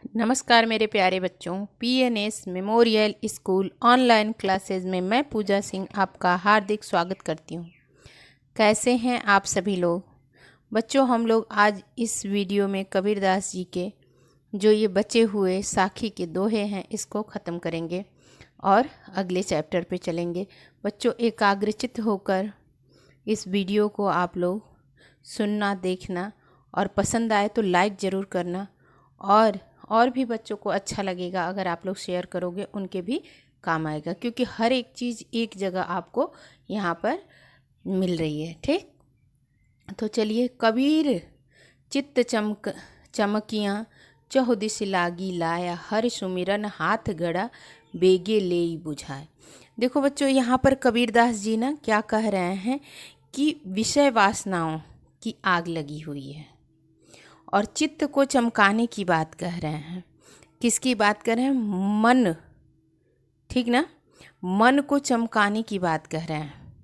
नमस्कार मेरे प्यारे बच्चों, PNS memorial school online classes में मैं पूजा सिंह आपका हार्दिक स्वागत करती हूँ। कैसे हैं आप सभी लोग बच्चों? हम लोग आज इस वीडियो में कबीरदास जी के जो ये बचे हुए साखी के दोहे हैं इसको ख़त्म करेंगे और अगले चैप्टर पे चलेंगे। बच्चों, एकाग्रचित्त होकर इस वीडियो को आप लोग सुनना, देखना और पसंद आए तो लाइक ज़रूर करना और भी बच्चों को अच्छा लगेगा अगर आप लोग शेयर करोगे, उनके भी काम आएगा, क्योंकि हर एक चीज़ एक जगह आपको यहाँ पर मिल रही है। ठीक, तो चलिए। कबीर चित्त चमकियाँ चहुदिश लागी लाया, हर सुमिरन हाथ गड़ा बेगे लेई बुझाए। देखो बच्चों, यहाँ पर कबीरदास जी ना क्या कह रहे हैं कि विषय वासनाओं की आग लगी हुई है और चित्त को चमकाने की बात कह रहे हैं। किसकी बात कर रहे हैं? मन, ठीक ना? मन को चमकाने की बात कह रहे हैं।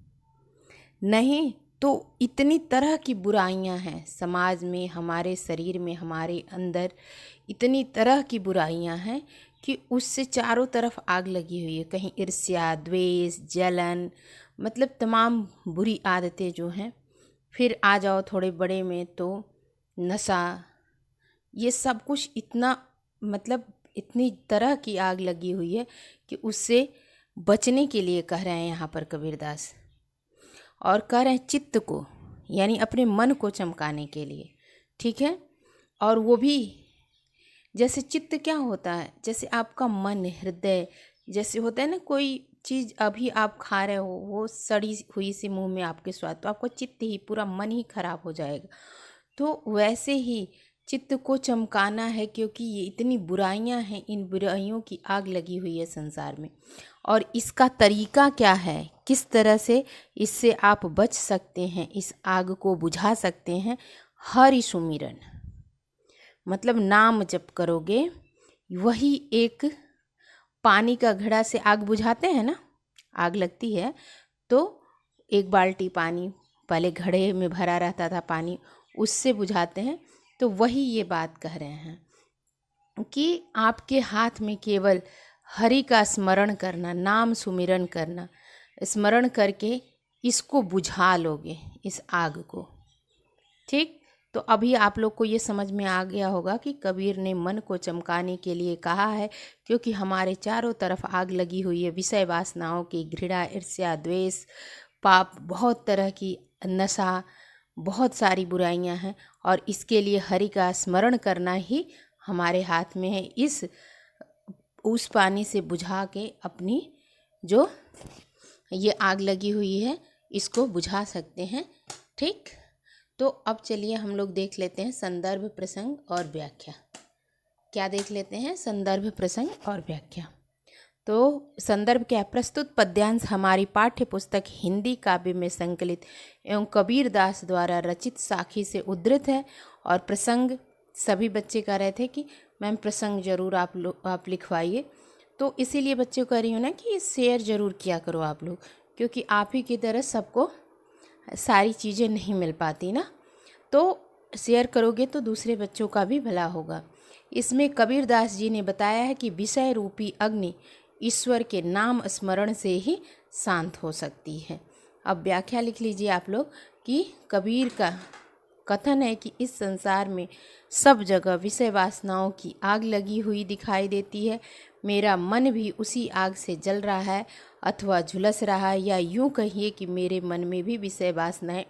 नहीं तो इतनी तरह की बुराइयां हैं समाज में, हमारे शरीर में, हमारे अंदर इतनी तरह की बुराइयां हैं कि उससे चारों तरफ आग लगी हुई है। कहीं ईर्ष्या, द्वेष, जलन, मतलब तमाम बुरी आदतें जो हैं। फिर आ जाओ थोड़े बड़े में तो नशा, ये सब कुछ इतना, मतलब इतनी तरह की आग लगी हुई है कि उससे बचने के लिए कह रहे हैं यहाँ पर कबीरदास। और कह रहे हैं चित्त को, यानी अपने मन को चमकाने के लिए। ठीक है, और वो भी जैसे चित्त क्या होता है, जैसे आपका मन, हृदय, जैसे होता है ना, कोई चीज़ अभी आप खा रहे हो, वो सड़ी हुई सी मुंह में आपके स्वाद, तो आपका चित्त ही, पूरा मन ही खराब हो जाएगा। तो वैसे ही चित्त को चमकाना है, क्योंकि ये इतनी बुराइयां हैं, इन बुराइयों की आग लगी हुई है संसार में। और इसका तरीका क्या है, किस तरह से इससे आप बच सकते हैं, इस आग को बुझा सकते हैं? हरि सुमिरन, मतलब नाम जप करोगे। वही एक पानी का घड़ा से आग बुझाते हैं ना, आग लगती है तो एक बाल्टी पानी, पहले घड़े में भरा रहता था पानी, उससे बुझाते हैं। तो वही ये बात कह रहे हैं कि आपके हाथ में केवल हरि का स्मरण करना, नाम सुमिरन करना, स्मरण करके इसको बुझा लोगे, इस आग को। ठीक, तो अभी आप लोग को ये समझ में आ गया होगा कि कबीर ने मन को चमकाने के लिए कहा है, क्योंकि हमारे चारों तरफ आग लगी हुई है विषय वासनाओं की, घृणा, ईर्ष्या, द्वेष, पाप, बहुत तरह की नशा, बहुत सारी बुराइयां हैं। और इसके लिए हरि का स्मरण करना ही हमारे हाथ में है। उस पानी से बुझा के अपनी जो ये आग लगी हुई है इसको बुझा सकते हैं। ठीक, तो अब चलिए हम लोग देख लेते हैं संदर्भ, प्रसंग और व्याख्या। क्या देख लेते हैं? संदर्भ, प्रसंग और व्याख्या। तो संदर्भ क्या? प्रस्तुत पद्यांश हमारी पाठ्य पुस्तक हिंदी काव्य में संकलित एवं कबीरदास द्वारा रचित साखी से उद्धृत है। और प्रसंग सभी बच्चे कह रहे थे कि मैम प्रसंग जरूर आप लिखवाइए, तो इसीलिए बच्चे कह रही हूँ ना कि शेयर ज़रूर किया करो आप लोग, क्योंकि आप ही की तरह सबको सारी चीज़ें नहीं मिल पाती ना, तो शेयर करोगे तो दूसरे बच्चों का भी भला होगा। इसमें कबीरदास जी ने बताया है कि विषय रूपी अग्नि ईश्वर के नाम स्मरण से ही शांत हो सकती है। अब व्याख्या लिख लीजिए आप लोग कि कबीर का कथन है कि इस संसार में सब जगह विषय वासनाओं की आग लगी हुई दिखाई देती है। मेरा मन भी उसी आग से जल रहा है अथवा झुलस रहा है, या यूं कहिए कि मेरे मन में भी विषय वासनाएं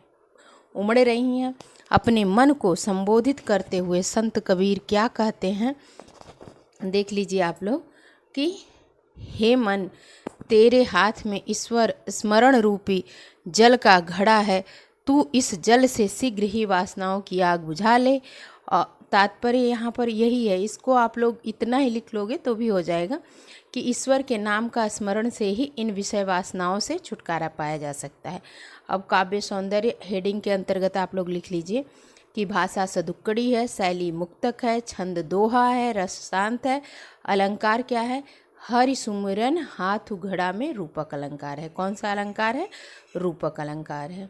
उमड़ रही हैं। अपने मन को संबोधित करते हुए संत कबीर क्या कहते हैं, देख लीजिए आप लोग कि हे मन, तेरे हाथ में ईश्वर स्मरण रूपी जल का घड़ा है, तू इस जल से शीघ्र ही वासनाओं की आग बुझा ले। और तात्पर्य यहाँ पर यही है, इसको आप लोग इतना ही लिख लोगे तो भी हो जाएगा कि ईश्वर के नाम का स्मरण से ही इन विषय वासनाओं से छुटकारा पाया जा सकता है। अब काव्य सौंदर्य हेडिंग के अंतर्गत आप लोग लिख लीजिए कि भाषा सदुक्कड़ी है, शैली मुक्तक है, छंद दोहा है, रस शांत है, अलंकार क्या है? हरि सुमिरन हाथ घड़ा में रूपक अलंकार है। कौन सा अलंकार है? रूपक अलंकार है।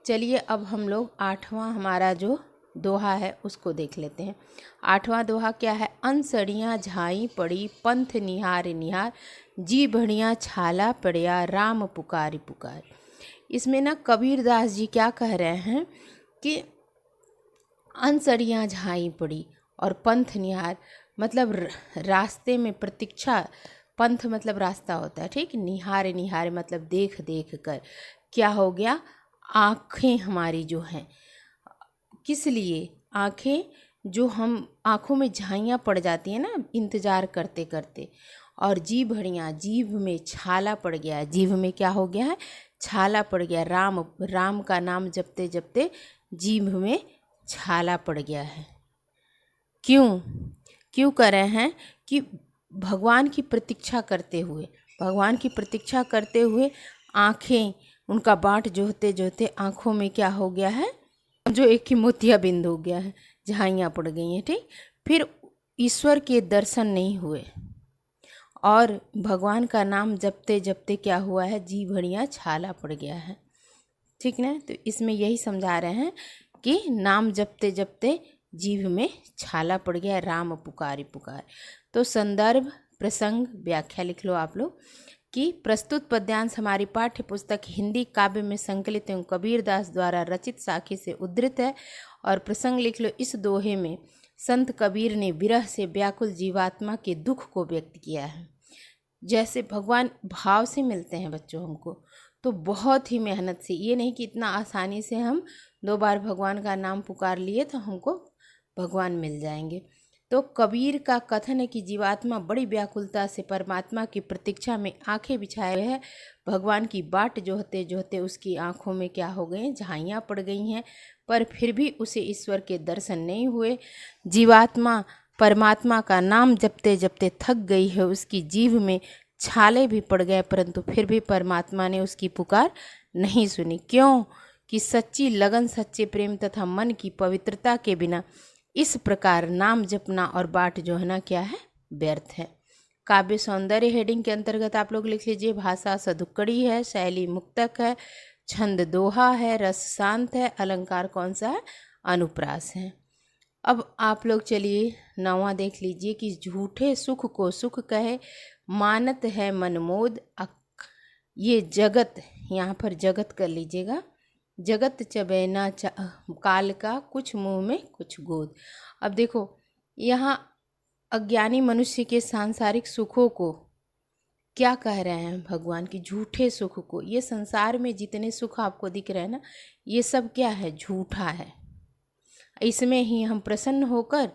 चलिए अब हम लोग 8वां हमारा जो दोहा है उसको देख लेते हैं। 8वां दोहा क्या है? अनसड़ियाँ झाई पड़ी पंथ निहार निहार, जी बढ़िया छाला पड़िया राम पुकारी पुकार। इसमें ना कबीरदास जी क्या कह रहे हैं कि अनसड़ियाँ झाई पड़ी और पंथ निहार मतलब रास्ते में प्रतीक्षा, पंथ मतलब रास्ता होता है, ठीक। निहार निहार मतलब देख देख कर क्या हो गया, आँखें हमारी जो हैं, किस लिए आँखें, जो हम आँखों में झाइयाँ पड़ जाती हैं ना इंतज़ार करते करते, और जीभ बढ़िया, जीभ में छाला पड़ गया, जीभ में क्या हो गया है, छाला पड़ गया। राम, राम का नाम जपते जपते जीभ में छाला पड़ गया है। क्यों क्यों कर रहे हैं कि भगवान की प्रतीक्षा करते हुए, भगवान की प्रतीक्षा करते हुए आँखें, उनका बाट जोहते जोहते आँखों में क्या हो गया है, जो एक ही मोतिया बिंद हो गया है, झाइयाँ पड़ गई हैं, ठीक। फिर ईश्वर के दर्शन नहीं हुए और भगवान का नाम जपते जपते क्या हुआ है, जी भड़िया छाला पड़ गया है, ठीक ना। तो इसमें यही समझा रहे हैं कि नाम जपते जपते जीभ में छाला पड़ गया, राम पुकारी पुकार। तो संदर्भ, प्रसंग, व्याख्या लिख लो आप लोग कि प्रस्तुत पद्यांश हमारी पाठ्य पुस्तक हिंदी काव्य में संकलित एवं कबीरदास द्वारा रचित साखी से उद्धृत है। और प्रसंग लिख लो, इस दोहे में संत कबीर ने विरह से व्याकुल जीवात्मा के दुख को व्यक्त किया है। जैसे भगवान भाव से मिलते हैं बच्चों हमको, तो बहुत ही मेहनत से, ये नहीं कि इतना आसानी से हम 2 बार भगवान का नाम पुकार लिए तो हमको भगवान मिल जाएंगे। तो कबीर का कथन है कि जीवात्मा बड़ी व्याकुलता से परमात्मा की प्रतीक्षा में आंखें बिछाए हुए है। भगवान की बाट जोहते जोहते उसकी आंखों में क्या हो गए, झाइयाँ पड़ गई हैं, पर फिर भी उसे ईश्वर के दर्शन नहीं हुए। जीवात्मा परमात्मा का नाम जपते जपते थक गई है, उसकी जीभ में छाले भी पड़ गए, परंतु फिर भी परमात्मा ने उसकी पुकार नहीं सुनी। क्यों? कि सच्ची लगन, सच्चे प्रेम तथा मन की पवित्रता के बिना इस प्रकार नाम जपना और बाट जोहना क्या है, व्यर्थ है। काव्य सौंदर्य हेडिंग के अंतर्गत आप लोग लिख लीजिए, भाषा सदुक्कड़ी है, शैली मुक्तक है, छंद दोहा है, रस शांत है, अलंकार कौन सा है, अनुप्रास है। अब आप लोग चलिए 9वां देख लीजिए कि झूठे सुख को सुख कहे, मानत है मनमोद ये जगत, यहाँ पर जगत कर लीजिएगा, जगत चबैना काल का, कुछ मुंह में कुछ गोद। अब देखो यहाँ अज्ञानी मनुष्य के सांसारिक सुखों को क्या कह रहे हैं भगवान की, झूठे सुख को। ये संसार में जितने सुख आपको दिख रहे हैं ना, ये सब क्या है, झूठा है। इसमें ही हम प्रसन्न होकर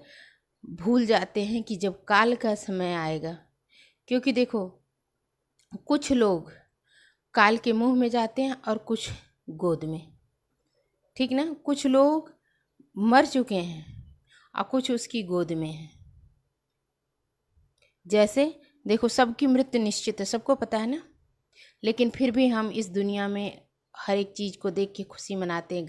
भूल जाते हैं कि जब काल का समय आएगा, क्योंकि देखो कुछ लोग काल के मुंह में जाते हैं और कुछ गोद में, ठीक ना। कुछ लोग मर चुके हैं और कुछ उसकी गोद में हैं। जैसे देखो सबकी मृत्यु निश्चित है, सबको पता है ना, लेकिन फिर भी हम इस दुनिया में हर एक चीज़ को देख के खुशी मनाते हैं।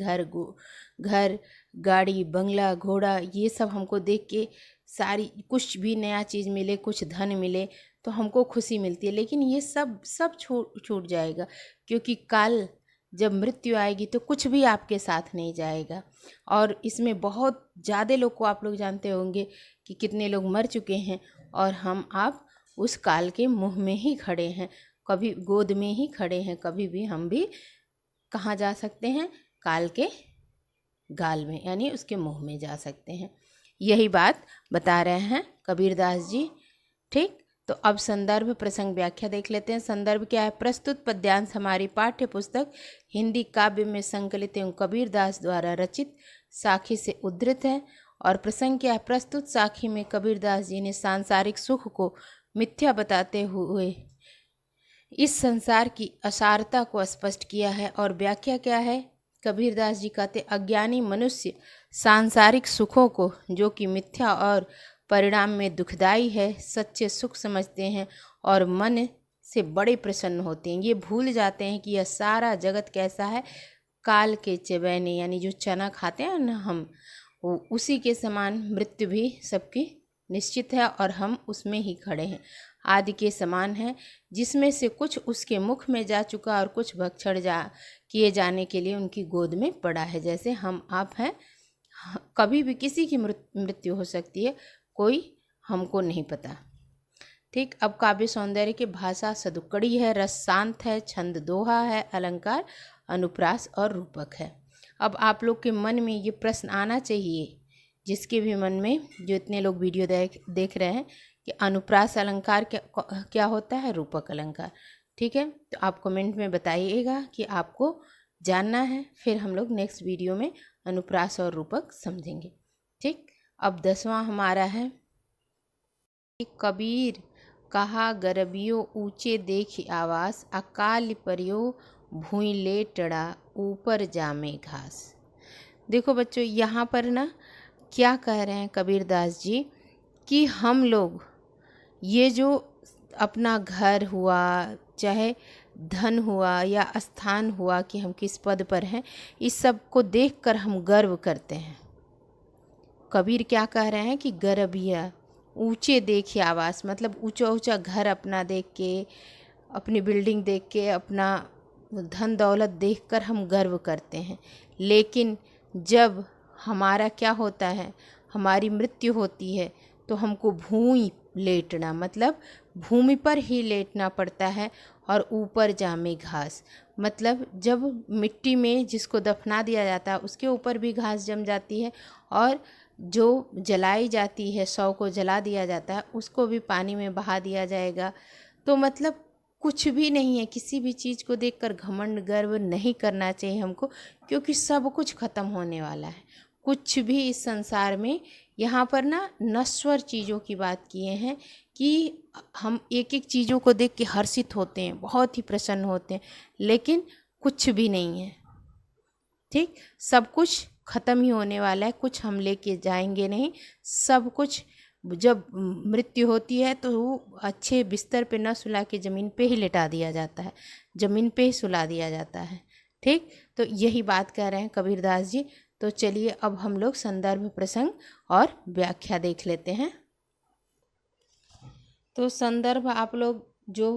घर गाड़ी बंगला घोड़ा, ये सब हमको देख के सारी, कुछ भी नया चीज़ मिले, कुछ धन मिले तो हमको खुशी मिलती है, लेकिन ये सब छूट जाएगा, क्योंकि काल जब मृत्यु आएगी तो कुछ भी आपके साथ नहीं जाएगा। और इसमें बहुत ज़्यादा लोग को आप लोग जानते होंगे कि कितने लोग मर चुके हैं और हम आप उस काल के मुंह में ही खड़े हैं, कभी गोद में ही खड़े हैं, कभी भी हम भी कहाँ जा सकते हैं, काल के गाल में, यानी उसके मुंह में जा सकते हैं। यही बात बता रहे हैं कबीरदास जी, ठीक। तो अब संदर्भ प्रसंग व्याख्या देख लेते हैं। संदर्भ क्या है, प्रस्तुत पद्यांश हमारी पाठ्य पुस्तक हिंदी काव्य में संकलित एवं कबीरदास द्वारा रचित साखी से उद्धृत है। और प्रसंग क्या है, प्रस्तुत साखी में कबीरदास जी ने सांसारिक सुख को मिथ्या बताते हुए इस संसार की असारता को स्पष्ट किया है। और व्याख्या क्या है, कबीरदास जी कहते, अज्ञानी मनुष्य सांसारिक सुखों को, जो कि मिथ्या और परिणाम में दुखदाई है, सच्चे सुख समझते हैं और मन से बड़े प्रसन्न होते हैं। ये भूल जाते हैं कि यह सारा जगत कैसा है, काल के चबैने, यानी जो चना खाते हैं ना हम, वो उसी के समान मृत्यु भी सबकी निश्चित है और हम उसमें ही खड़े हैं। आदि के समान है, जिसमें से कुछ उसके मुख में जा चुका और कुछ भक्षण किए जाने के लिए उनकी गोद में पड़ा है। जैसे हम आप हैं, कभी भी किसी की मृत्यु हो सकती है, कोई हमको नहीं पता। ठीक, अब काव्य सौंदर्य की भाषा सदुक्कड़ी है, रस शांत है, छंद दोहा है, अलंकार अनुप्रास और रूपक है। अब आप लोग के मन में ये प्रश्न आना चाहिए, जिसके भी मन में, जो इतने लोग वीडियो देख रहे हैं, कि अनुप्रास अलंकार क्या होता है, रूपक अलंकार। ठीक है, तो आप कमेंट में बताइएगा कि आपको जानना है, फिर हम लोग नेक्स्ट वीडियो में अनुप्रास और रूपक समझेंगे। ठीक, अब 10वां हमारा है, कबीर कहा गरबियो ऊंचे देख आवास, अकाल परियो भूई ले टड़ा ऊपर जामे घास। देखो बच्चों, यहाँ पर ना क्या कह रहे हैं कबीरदास जी, कि हम लोग ये जो अपना घर हुआ, चाहे धन हुआ या स्थान हुआ, कि हम किस पद पर हैं, इस सब को देखकर हम गर्व करते हैं। कबीर क्या कह रहे हैं कि गरबिया ऊंचे देखे आवास, मतलब ऊंचा ऊंचा घर अपना देख के, अपनी बिल्डिंग देख के, अपना धन दौलत देखकर हम गर्व करते हैं। लेकिन जब हमारा क्या होता है, हमारी मृत्यु होती है, तो हमको भूमि लेटना, मतलब भूमि पर ही लेटना पड़ता है। और ऊपर जामे घास, मतलब जब मिट्टी में जिसको दफना दिया जाता है उसके ऊपर भी घास जम जाती है, और जो जलाई जाती है, शव को जला दिया जाता है, उसको भी पानी में बहा दिया जाएगा। तो मतलब कुछ भी नहीं है, किसी भी चीज़ को देखकर घमंड गर्व नहीं करना चाहिए हमको, क्योंकि सब कुछ ख़त्म होने वाला है। कुछ भी इस संसार में, यहाँ पर ना नश्वर चीज़ों की बात किए हैं, कि हम एक एक चीज़ों को देख के हर्षित होते हैं, बहुत ही प्रसन्न होते हैं, लेकिन कुछ भी नहीं है। ठीक, सब कुछ ख़त्म ही होने वाला है, कुछ हम लेके जाएंगे नहीं। सब कुछ जब मृत्यु होती है तो वो अच्छे बिस्तर पे न सुला के ज़मीन पे ही लेटा दिया जाता है, ज़मीन पे ही सुला दिया जाता है। ठीक, तो यही बात कह रहे हैं कबीरदास जी। तो चलिए अब हम लोग संदर्भ, प्रसंग और व्याख्या देख लेते हैं। तो संदर्भ आप लोग जो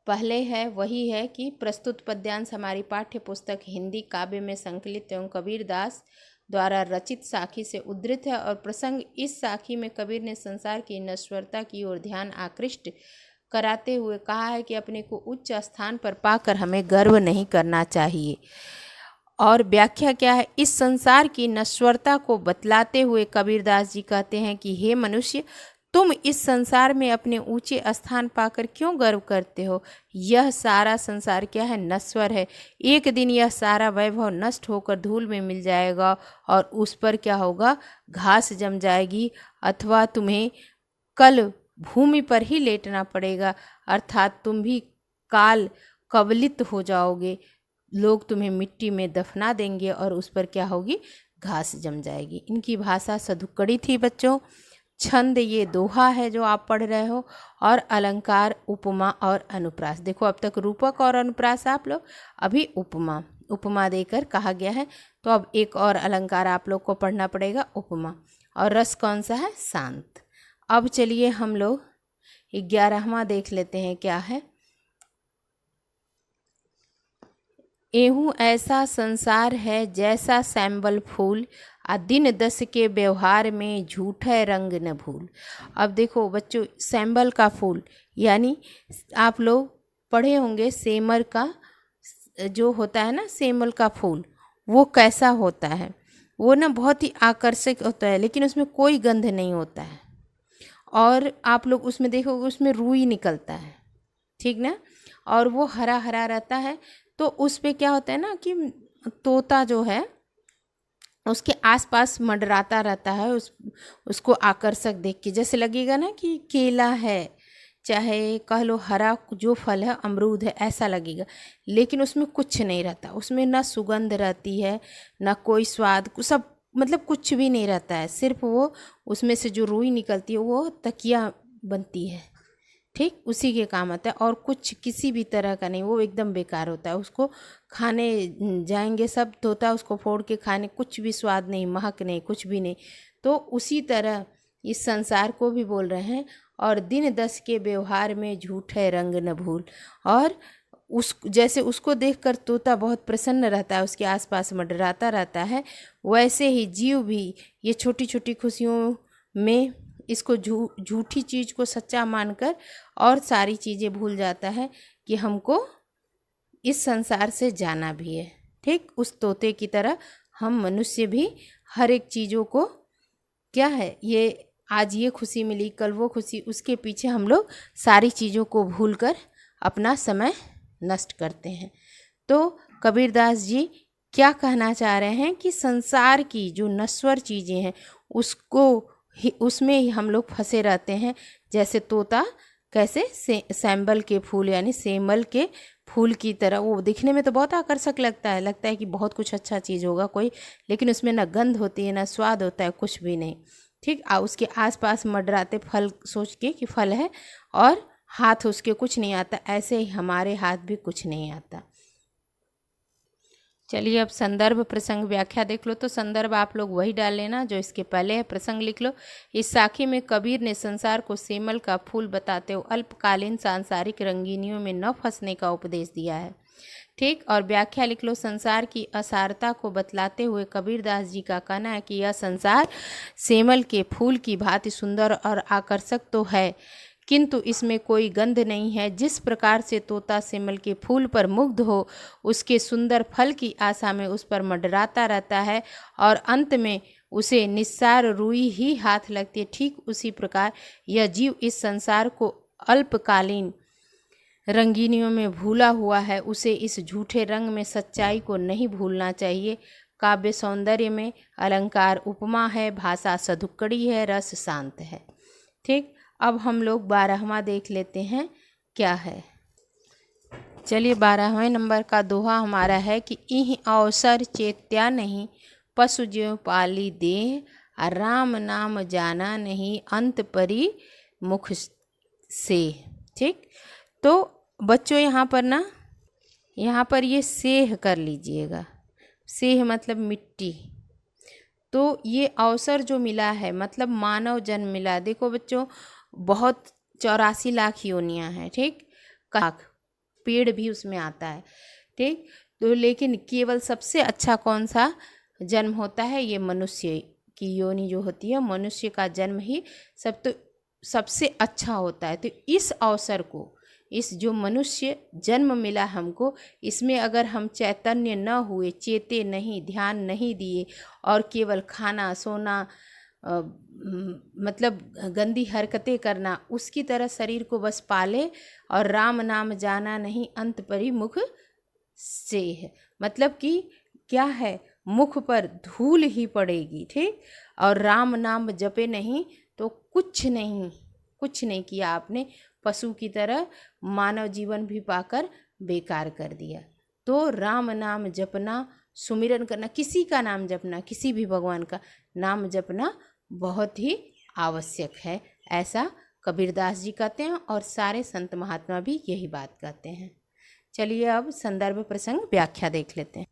पहले है वही है कि प्रस्तुत पद्यांश हमारी पाठ्य पुस्तक हिंदी काव्य में संकलित एवं कबीरदास द्वारा रचित साखी से उद्धृत है, और प्रसंग इस साखी में कबीर ने संसार की नश्वरता की ओर ध्यान आकृष्ट कराते हुए कहा है कि अपने को उच्च स्थान पर पाकर हमें गर्व नहीं करना चाहिए। और व्याख्या क्या है, इस संसार की नश्वरता को बतलाते हुए कबीरदास जी कहते हैं कि हे मनुष्य, तुम इस संसार में अपने ऊंचे स्थान पाकर क्यों गर्व करते हो। यह सारा संसार क्या है, नश्वर है। एक दिन यह सारा वैभव नष्ट होकर धूल में मिल जाएगा, और उस पर क्या होगा, घास जम जाएगी, अथवा तुम्हें कल भूमि पर ही लेटना पड़ेगा, अर्थात तुम भी काल कवलित हो जाओगे। लोग तुम्हें मिट्टी में दफना देंगे और उस पर क्या होगी, घास जम जाएगी। इनकी भाषा सदुक्कड़ी थी बच्चों। छंद ये दोहा है जो आप पढ़ रहे हो, और अलंकार उपमा और अनुप्रास। देखो अब तक रूपक और अनुप्रास आप लोग, अभी उपमा देकर कहा गया है। तो अब एक और अलंकार आप लोग को पढ़ना पड़ेगा, उपमा। और रस कौन सा है, शांत। अब चलिए हम लोग 11वां देख लेते हैं क्या है। एहूँ ऐसा संसार है जैसा सैम्बल फूल, आ दिन दस के व्यवहार में झूठे रंग न भूल। अब देखो बच्चों, सैम्बल का फूल, यानी आप लोग पढ़े होंगे सेमर का जो होता है ना, सेमल का फूल, वो कैसा होता है, वो ना बहुत ही आकर्षक होता है, लेकिन उसमें कोई गंध नहीं होता है। और आप लोग उसमें देखोगे, उसमें रूई निकलता है, ठीक ना, और वो हरा हरा रहता है। तो उस पे क्या होता है ना कि तोता जो है उसके आसपास मंडराता रहता है, उसको आकर्षक देख के, जैसे लगेगा ना कि केला है, चाहे कह लो हरा जो फल है, अमरूद है, ऐसा लगेगा। लेकिन उसमें कुछ नहीं रहता, उसमें ना सुगंध रहती है, ना कोई स्वाद, सब मतलब कुछ भी नहीं रहता है। सिर्फ वो उसमें से जो रूई निकलती है वो तकिया बनती है, ठीक, उसी के काम आता है, और कुछ किसी भी तरह का नहीं। वो एकदम बेकार होता है, उसको खाने जाएंगे सब तोता, उसको फोड़ के खाने, कुछ भी स्वाद नहीं, महक नहीं, कुछ भी नहीं। तो उसी तरह इस संसार को भी बोल रहे हैं। और दिन दस के व्यवहार में झूठे रंग न भूल, और जैसे उसको देखकर तोता बहुत प्रसन्न रहता है, उसके आसपास मंडराता रहता है, वैसे ही जीव भी ये छोटी छोटी खुशियों में इसको झूठी चीज़ को सच्चा मानकर और सारी चीज़ें भूल जाता है कि हमको इस संसार से जाना भी है। ठीक उस तोते की तरह हम मनुष्य भी हर एक चीज़ों को क्या है, ये आज ये खुशी मिली कल वो खुशी, उसके पीछे हम लोग सारी चीज़ों को भूलकर अपना समय नष्ट करते हैं। तो कबीरदास जी क्या कहना चाह रहे हैं कि संसार की जो नश्वर चीज़ें हैं उसमें ही हम लोग फंसे रहते हैं। जैसे तोता कैसे सैम्बल के फूल यानी सेमल के फूल की तरह, वो दिखने में तो बहुत आकर्षक लगता है कि बहुत कुछ अच्छा चीज़ होगा कोई, लेकिन उसमें ना गंध होती है ना स्वाद होता है, कुछ भी नहीं। ठीक उसके आसपास मंडराते फल सोच के कि फल है और हाथ उसके कुछ नहीं आता, ऐसे ही हमारे हाथ भी कुछ नहीं आता। चलिए अब संदर्भ प्रसंग व्याख्या देख लो। तो संदर्भ आप लोग वही डाल लेना जो इसके पहले है, प्रसंग लिख लो। इस साखी में कबीर ने संसार को सेमल का फूल बताते हुए अल्पकालीन सांसारिक रंगीनियों में न फंसने का उपदेश दिया है। ठीक, और व्याख्या लिख लो। संसार की असारता को बतलाते हुए कबीरदास जी का कहना है कि यह संसार सेमल के फूल की भांति सुंदर और आकर्षक तो है, किंतु इसमें कोई गंध नहीं है। जिस प्रकार से तोता सेमल के फूल पर मुग्ध हो उसके सुंदर फल की आशा में उस पर मंडराता रहता है और अंत में उसे निस्सार रुई ही हाथ लगती है, ठीक उसी प्रकार यह जीव इस संसार को अल्पकालीन रंगीनियों में भूला हुआ है। उसे इस झूठे रंग में सच्चाई को नहीं भूलना चाहिए। काव्य सौंदर्य में अलंकार उपमा है, भाषा सधुक्कड़ी है, रस शांत है। ठीक, अब हम लोग 12वां देख लेते हैं क्या है। चलिए 12वें नंबर का दोहा हमारा है कि इह अवसर चेत्या नहीं, पशु ज्यों पाली देह, राम नाम जाना नहीं, अंत परी मुख से। ठीक, तो बच्चों यहाँ पर ये सेह कर लीजिएगा। सेह मतलब मिट्टी। तो ये अवसर जो मिला है मतलब मानव जन्म मिला। देखो बच्चों, बहुत 84 लाख योनियाँ हैं। ठीक, पेड़ भी उसमें आता है। ठीक, तो लेकिन केवल सबसे अच्छा कौन सा जन्म होता है, ये मनुष्य की योनि जो होती है, मनुष्य का जन्म ही सबसे अच्छा होता है। तो इस अवसर को, इस जो मनुष्य जन्म मिला हमको, इसमें अगर हम चैतन्य न हुए, चेते नहीं, ध्यान नहीं दिए और केवल खाना सोना मतलब गंदी हरकतें करना, उसकी तरह शरीर को बस पाले और राम नाम जाना नहीं, अंत परी मुख से है। मतलब कि क्या है, मुख पर धूल ही पड़ेगी। ठीक, और राम नाम जपे नहीं तो कुछ नहीं किया आपने, पशु की तरह मानव जीवन भी पाकर बेकार कर दिया। तो राम नाम जपना, सुमिरन करना, किसी का नाम जपना, किसी भी भगवान का नाम जपना बहुत ही आवश्यक है, ऐसा कबीरदास जी कहते हैं और सारे संत महात्मा भी यही बात कहते हैं। चलिए अब संदर्भ प्रसंग व्याख्या देख लेते हैं।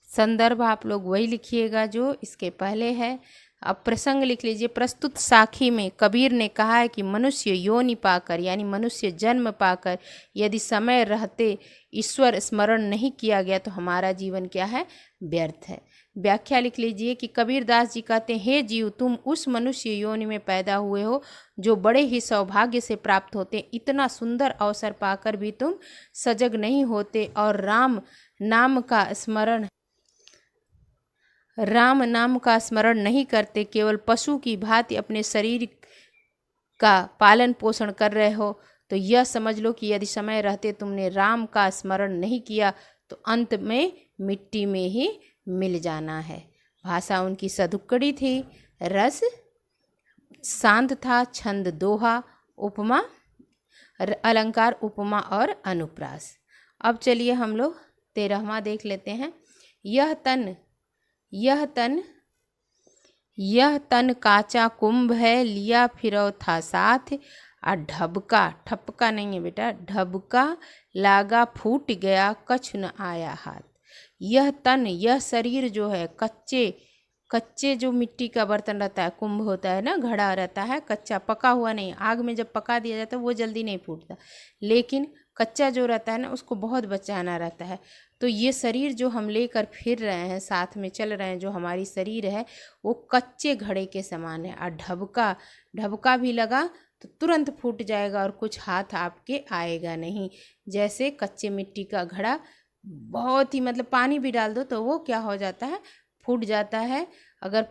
संदर्भ आप लोग वही लिखिएगा जो इसके पहले है। अब प्रसंग लिख लीजिए। प्रस्तुत साखी में कबीर ने कहा है कि मनुष्य योनि पाकर यानी मनुष्य जन्म पाकर यदि समय रहते ईश्वर स्मरण नहीं किया गया तो हमारा जीवन क्या है, व्यर्थ है। व्याख्या लिख लीजिए कि कबीरदास जी कहते हैं, हे जीव, तुम उस मनुष्य योनि में पैदा हुए हो जो बड़े ही सौभाग्य से प्राप्त होते। इतना सुंदर अवसर पाकर भी तुम सजग नहीं होते और राम नाम का स्मरण नहीं करते, केवल पशु की भांति अपने शरीर का पालन पोषण कर रहे हो। तो यह समझ लो कि यदि समय रहते तुमने राम का स्मरण नहीं किया तो अंत में मिट्टी में ही मिल जाना है। भाषा उनकी सधुक्कड़ी थी, रस शांत था, छंद दोहा, उपमा अलंकार उपमा और अनुप्रास। अब चलिए हम लोग 13वां देख लेते हैं। यह तन काचा कुंभ है, लिया फिरो था साथ, और ठपका नहीं है बेटा, ढबका लागा फूट गया, कछु न आया हाथ। यह तन, यह शरीर जो है, कच्चे जो मिट्टी का बर्तन रहता है, कुंभ होता है ना, घड़ा रहता है कच्चा, पका हुआ नहीं। आग में जब पका दिया जाता है वो जल्दी नहीं फूटता, लेकिन कच्चा जो रहता है ना उसको बहुत बचाना रहता है। तो ये शरीर जो हम लेकर फिर रहे हैं, साथ में चल रहे हैं, जो हमारी शरीर है वो कच्चे घड़े के समान है। और ढबका भी लगा तो तुरंत फूट जाएगा और कुछ हाथ आपके आएगा नहीं। जैसे कच्चे मिट्टी का घड़ा बहुत ही मतलब पानी भी डाल दो तो वो क्या हो जाता है, फूट जाता है। अगर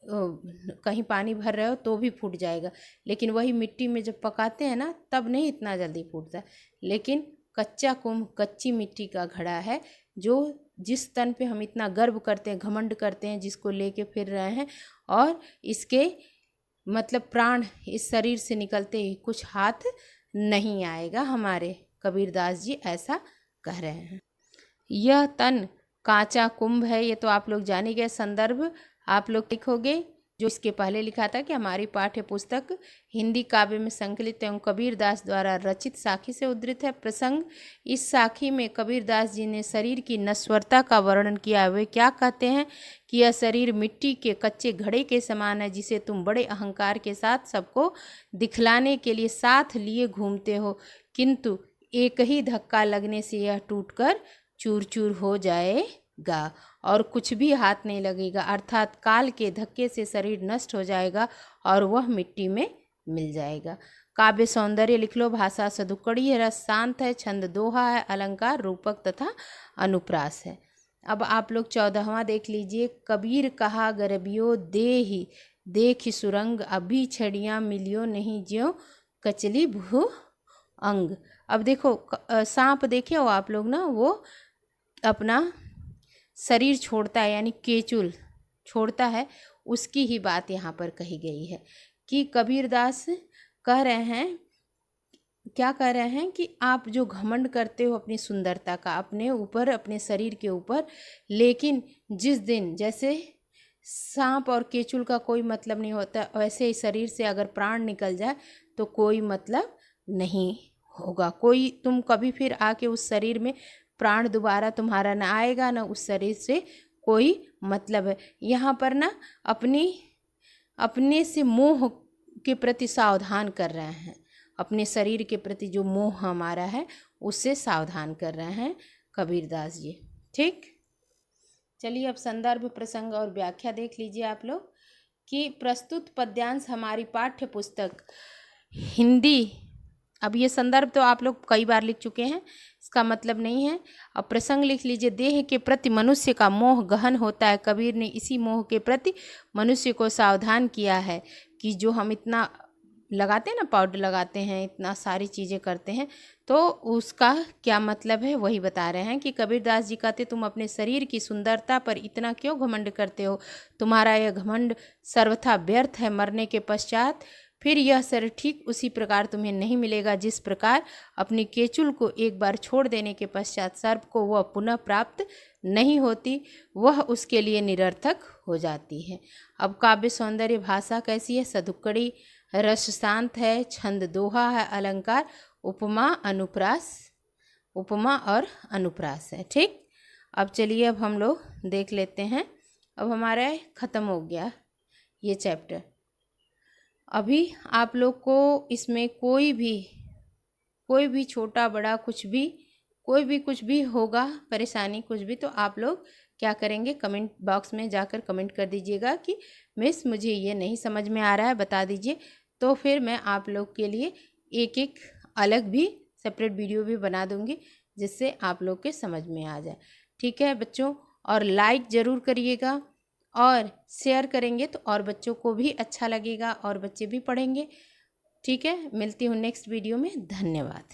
कहीं पानी भर रहे हो तो भी फूट जाएगा, लेकिन वही मिट्टी में जब पकाते हैं ना तब नहीं इतना जल्दी फूटता। लेकिन कच्चा कुंभ कच्ची मिट्टी का घड़ा है, जो जिस तन पे हम इतना गर्व करते हैं, घमंड करते हैं, जिसको लेके फिर रहे हैं, और इसके मतलब प्राण इस शरीर से निकलते ही कुछ हाथ नहीं आएगा हमारे। कबीरदास जी ऐसा कह रहे हैं। यह तन कांचा कुंभ है, ये तो आप लोग जान ही गए। संदर्भ आप लोग लिखोगे जो इसके पहले लिखा था कि हमारी पाठ्य पुस्तक हिंदी काव्य में संकलित एवं कबीरदास द्वारा रचित साखी से उद्धृत है। प्रसंग, इस साखी में कबीरदास जी ने शरीर की नश्वरता का वर्णन किया। वे क्या कहते हैं कि यह शरीर मिट्टी के कच्चे घड़े के समान है, जिसे तुम बड़े अहंकार के साथ सबको दिखलाने के लिए साथ लिए घूमते हो, किंतु एक ही धक्का लगने से यह टूटकर चूर चूर हो जाएगा और कुछ भी हाथ नहीं लगेगा। अर्थात काल के धक्के से शरीर नष्ट हो जाएगा और वह मिट्टी में मिल जाएगा। काव्य सौंदर्य लिख लो। भाषा सदुक्कड़ी है, रस शांत है, छंद दोहा है, अलंकार रूपक तथा अनुप्रास है। अब आप लोग 14वां देख लीजिए। कबीर कहा गरबियो देहि देखि सुरंग, अभी छड़ियाँ मिलियो नहीं ज्यों कचली भू अंग। अब देखो सांप देखे हो आप लोग ना, वो अपना शरीर छोड़ता है, यानी केचुल छोड़ता है, उसकी ही बात यहाँ पर कही गई है कि कबीरदास कह रहे हैं, क्या कह रहे हैं कि आप जो घमंड करते हो अपनी सुंदरता का अपने ऊपर, अपने शरीर के ऊपर, लेकिन जिस दिन जैसे सांप और केचुल का कोई मतलब नहीं होता, वैसे ही शरीर से अगर प्राण निकल जाए तो कोई मतलब नहीं होगा। कोई तुम कभी फिर आके उस शरीर में प्राण दोबारा तुम्हारा ना आएगा, ना उस शरीर से कोई मतलब है। यहाँ पर ना अपने से मोह के प्रति सावधान कर रहे हैं, अपने शरीर के प्रति जो मोह हमारा है उससे सावधान कर रहे हैं कबीरदास जी। ठीक, चलिए अब संदर्भ, प्रसंग और व्याख्या देख लीजिए आप लोग कि प्रस्तुत पद्यांश हमारी पाठ्य पुस्तक हिंदी, अब ये संदर्भ तो आप लोग कई बार लिख चुके हैं, इसका मतलब नहीं है। अब प्रसंग लिख लीजिए। देह के प्रति मनुष्य का मोह गहन होता है। कबीर ने इसी मोह के प्रति मनुष्य को सावधान किया है कि जो हम इतना लगाते हैं ना, पाउडर लगाते हैं, इतना सारी चीज़ें करते हैं, तो उसका क्या मतलब है वही बता रहे हैं कि कबीरदास जी कहते तुम अपने शरीर की सुंदरता पर इतना क्यों घमंड करते हो, तुम्हारा यह घमंड सर्वथा व्यर्थ है। मरने के पश्चात फिर यह शरीर ठीक उसी प्रकार तुम्हें नहीं मिलेगा जिस प्रकार अपनी केचुल को एक बार छोड़ देने के पश्चात सर्प को वह पुनः प्राप्त नहीं होती, वह उसके लिए निरर्थक हो जाती है। अब काव्य सौंदर्य, भाषा कैसी है? सदुक्कड़ी, रस शांत है, छंद दोहा है, अलंकार उपमा अनुप्रास, उपमा और अनुप्रास है। ठीक, अब चलिए अब हम लोग देख लेते हैं। अब हमारा ख़त्म हो गया ये चैप्टर। अभी आप लोग को इसमें कोई भी छोटा बड़ा कुछ भी होगा परेशानी, कुछ भी, तो आप लोग क्या करेंगे, कमेंट बॉक्स में जाकर कमेंट कर दीजिएगा कि मिस मुझे ये नहीं समझ में आ रहा है, बता दीजिए। तो फिर मैं आप लोग के लिए एक अलग भी सेपरेट वीडियो भी बना दूंगी जिससे आप लोग के समझ में आ जाए। ठीक है बच्चों, और लाइक ज़रूर करिएगा और शेयर करेंगे तो और बच्चों को भी अच्छा लगेगा और बच्चे भी पढ़ेंगे। ठीक है, मिलती हूँ नेक्स्ट वीडियो में। धन्यवाद।